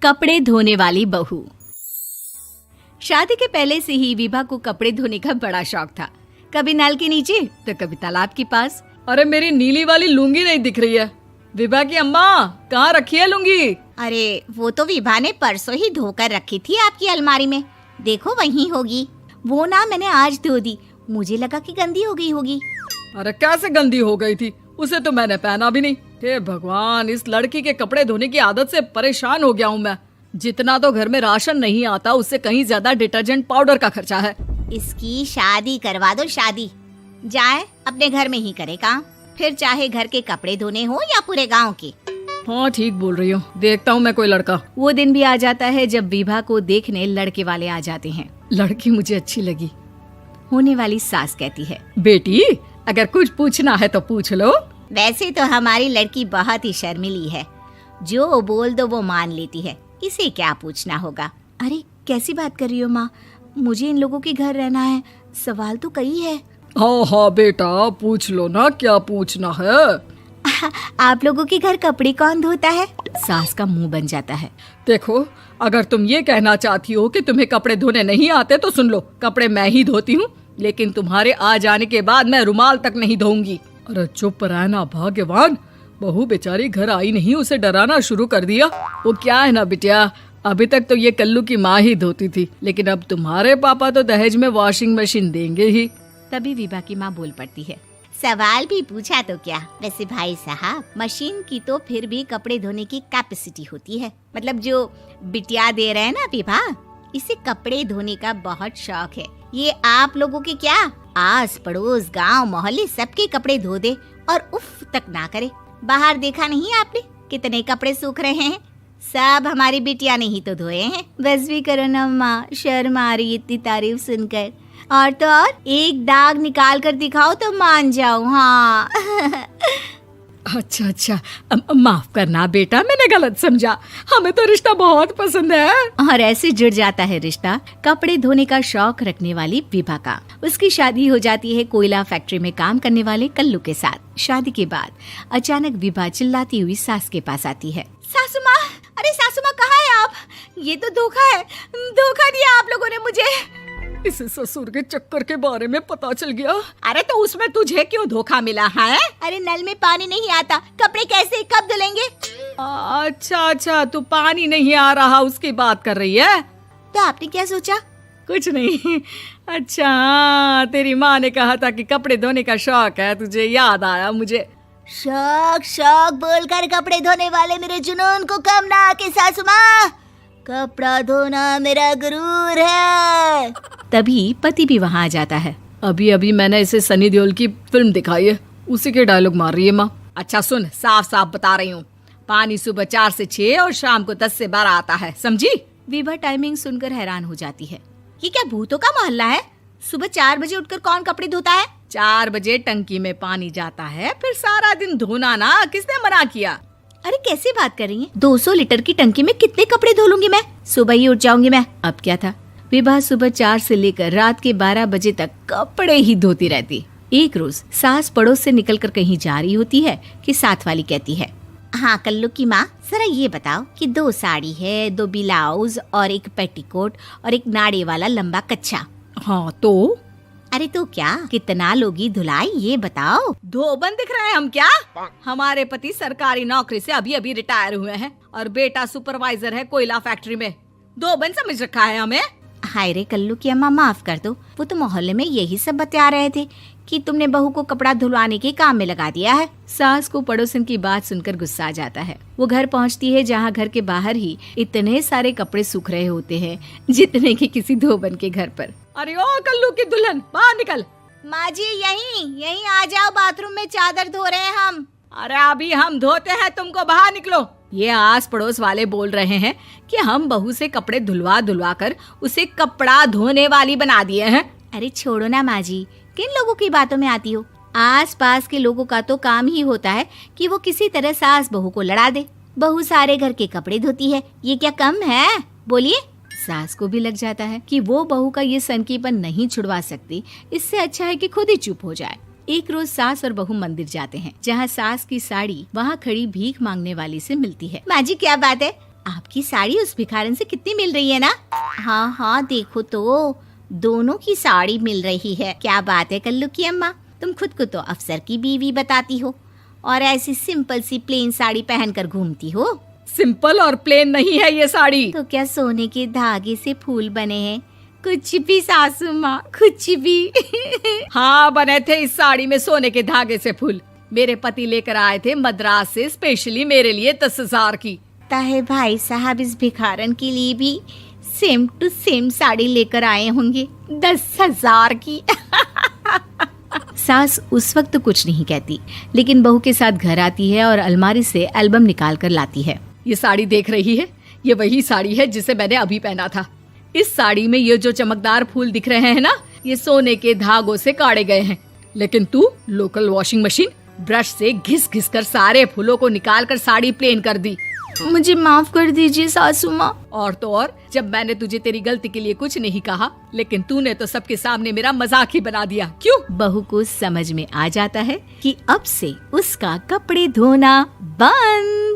कपड़े धोने वाली बहू। शादी के पहले से ही विभा को कपड़े धोने का बड़ा शौक था। कभी नल के नीचे तो कभी तालाब के पास। अरे मेरी नीली वाली लुंगी नहीं दिख रही है। विभा की अम्मा, कहाँ रखी है लुंगी? अरे वो तो विभा ने परसों ही धोकर रखी थी आपकी अलमारी में, देखो वहीं होगी। वो ना मैंने आज धो दी, मुझे लगा कि गंदी हो गई होगी। अरे कैसे गंदी हो गई थी? उसे तो मैंने पहना भी नहीं। हे भगवान, इस लड़की के कपड़े धोने की आदत से परेशान हो गया हूँ मैं। जितना तो घर में राशन नहीं आता, उससे कहीं ज्यादा डिटर्जेंट पाउडर का खर्चा है। इसकी शादी करवा दो, शादी जाए अपने घर में ही करे काम, फिर चाहे घर के कपड़े धोने हो या पूरे गांव के। हाँ ठीक बोल रही हो, देखता हूँ मैं कोई लड़का। वो दिन भी आ जाता है जब विभा को देखने लड़के वाले आ जाते हैं। लड़की मुझे अच्छी लगी। होने वाली सास कहती है, बेटी अगर कुछ पूछना है तो पूछ लो। वैसे तो हमारी लड़की बहुत ही शर्मीली है, जो बोल दो वो मान लेती है, इसे क्या पूछना होगा। अरे कैसी बात कर रही हो माँ, मुझे इन लोगों के घर रहना है, सवाल तो कई है। हाँ हाँ बेटा, पूछ लो ना, क्या पूछना है। आप लोगों के घर कपड़े कौन धोता है? सास का मुंह बन जाता है। देखो, अगर तुम ये कहना चाहती हो कि तुम्हें कपड़े धोने नहीं आते तो सुन लो, कपड़े मैं ही धोती हूँ, लेकिन तुम्हारे आ जाने के बाद मैं रुमाल तक नहीं धोऊंगी। अरे चुप रहना भाग्यवान, बहू बेचारी घर आई नहीं, उसे डराना शुरू कर दिया। वो क्या है ना बिटिया, अभी तक तो ये कल्लू की माँ ही धोती थी, लेकिन अब तुम्हारे पापा तो दहेज में वॉशिंग मशीन देंगे ही। तभी विभा की माँ बोल पड़ती है, सवाल भी पूछा तो क्या। वैसे भाई साहब, मशीन की तो फिर भी कपड़े धोने की कैपेसिटी होती है। मतलब जो बिटिया दे रहे हैं ना विभा, इसे कपड़े धोने का बहुत शौक है। ये आप लोगों के क्या, आस पड़ोस गांव मोहल्ले सबके कपड़े धो दे और उफ तक ना करे। बाहर देखा नहीं आपने कितने कपड़े सूख रहे हैं? सब हमारी बिटिया ने ही तो धोए हैं। बस भी करो ना माँ, शर्म आ रही इतनी तारीफ सुनकर। और तो और एक दाग निकाल कर दिखाओ तो मान जाऊं। हाँ अच्छा, माफ करना बेटा, मैंने गलत समझा। हमें तो रिश्ता बहुत पसंद है। और ऐसे जुड़ जाता है रिश्ता कपड़े धोने का शौक रखने वाली विभा का। उसकी शादी हो जाती है कोयला फैक्ट्री में काम करने वाले कल्लू के साथ। शादी के बाद अचानक विभा चिल्लाती हुई सास के पास आती है। सासू माँ, अरे सासू माँ कहाँ है आप? ये तो धोखा है, धोखा दिया आप लोगों ने मुझे। इसे ससुर के चक्कर के बारे में पता चल गया। अरे तो उसमें तुझे क्यों धोखा मिला है? अरे नल में पानी नहीं आता, कपड़े कैसे कब धुलेंगे? अच्छा, तू पानी नहीं आ रहा उसकी बात कर रही है। तो आपने क्या सोचा? कुछ नहीं। अच्छा, तेरी माँ ने कहा था कि कपड़े धोने का शौक है तुझे, याद आया मुझे। शौक बोलकर कपड़े धोने वाले मेरे जुनून को कम ना आके सासू माँ, कपड़ा धोना मेरा गुरूर है। तभी पति भी वहाँ आ जाता है। अभी मैंने इसे सनी देओल की फिल्म दिखाई है, उसी के डायलॉग मार रही है माँ। अच्छा सुन, साफ बता रही हूँ, पानी सुबह 4 से 6 और शाम को 10 से 12 आता है, समझी? विभा टाइमिंग सुनकर हैरान हो जाती है। ये क्या भूतों का मोहल्ला है? सुबह 4 बजे उठकर कौन कपड़े धोता है? 4 बजे टंकी में पानी जाता है, फिर सारा दिन धोना ना, किसने मना किया? अरे कैसी बात कर रही हैं? 200 लीटर की टंकी में कितने कपड़े धो लूंगी मैं? सुबह ही उठ जाऊंगी मैं। अब क्या था, विभा सुबह 4 से लेकर रात के 12 बजे तक कपड़े ही धोती रहती। एक रोज सास पड़ोस से निकलकर कहीं जा रही होती है कि साथ वाली कहती है, हाँ कल्लू की माँ, जरा ये बताओ कि 2 साड़ी है, 2 ब्लाउज और एक पेटीकोट और एक नाड़े वाला लंबा कच्छा। हाँ तो? अरे तो क्या, कितना लोगी धुलाई ये बताओ। धोबन दिख रहे हैं हम क्या? हमारे पति सरकारी नौकरी से अभी रिटायर हुए हैं और बेटा सुपरवाइजर है कोयला फैक्ट्री में। धोबन समझ रखा है हमें। हाय रे कल्लू की अम्मा, माफ कर दो, वो तो मोहल्ले में यही सब बता रहे थे कि तुमने बहू को कपड़ा धुलवाने के काम में लगा दिया है। सास को पड़ोसन की बात सुनकर गुस्सा आ जाता है। वो घर पहुंचती है जहां घर के बाहर ही इतने सारे कपड़े सूख रहे होते हैं जितने कि किसी धोबन के घर पर। अरे ओ कल्लू की दुल्हन, बाहर निकल। माँ जी यहीं आ जाओ, बाथरूम में चादर धो रहे हैं हम। अरे अभी हम धोते हैं, तुमको बाहर निकलो। ये आस पड़ोस वाले बोल रहे हैं कि हम बहू से कपड़े धुलवा कर उसे कपड़ा धोने वाली बना दिए हैं। अरे छोड़ो ना माँ जी, किन लोगों की बातों में आती हो? आस पास के लोगों का तो काम ही होता है कि वो किसी तरह सास बहू को लड़ा दे। बहू सारे घर के कपड़े धोती है, ये क्या कम है? बोलिए। सास को भी लग जाता है कि वो बहू का ये सनकीपन नहीं छुड़वा सकती, इससे अच्छा है कि खुद ही चुप हो जाए। एक रोज सास और बहू मंदिर जाते हैं, जहाँ सास की साड़ी वहाँ खड़ी भीख मांगने वाली से मिलती है। माँ जी क्या बात है, आपकी साड़ी उस भिखारन से कितनी मिल रही है ना? हाँ हाँ देखो तो, दोनों की साड़ी मिल रही है। क्या बात है कल्लू की अम्मा, तुम खुद को तो अफसर की बीवी बताती हो और ऐसी सिंपल सी प्लेन साड़ी पहनकर घूमती हो। सिंपल और प्लेन नहीं है ये साड़ी। तो क्या सोने के धागे से फूल बने हैं? कुछ भी सासू माँ, कुछ भी। हाँ बने थे इस साड़ी में सोने के धागे से फूल। मेरे पति लेकर आए थे मद्रास से स्पेशली मेरे लिए 10,000 की। ताहे भाई साहब इस भिखारन के लिए भी सेम टू सेम साड़ी लेकर आए होंगे 10,000 की। सास उस वक्त तो कुछ नहीं कहती, लेकिन बहू के साथ घर आती है और अलमारी से एल्बम निकाल कर लाती है। ये साड़ी देख रही है, ये वही साड़ी है जिसे मैंने अभी पहना था। इस साड़ी में ये जो चमकदार फूल दिख रहे हैं ना, ये सोने के धागों से काढ़े गए हैं। लेकिन तू लोकल वॉशिंग मशीन ब्रश से घिस घिस कर सारे फूलों को निकाल कर साड़ी प्लेन कर दी। मुझे माफ कर दीजिए सासू माँ। और तो और, जब मैंने तुझे तेरी गलती के लिए कुछ नहीं कहा, लेकिन तूने तो सबके सामने मेरा मजाक ही बना दिया। क्यों? बहू को समझ में आ जाता है कि अब से उसका कपड़े धोना बंद।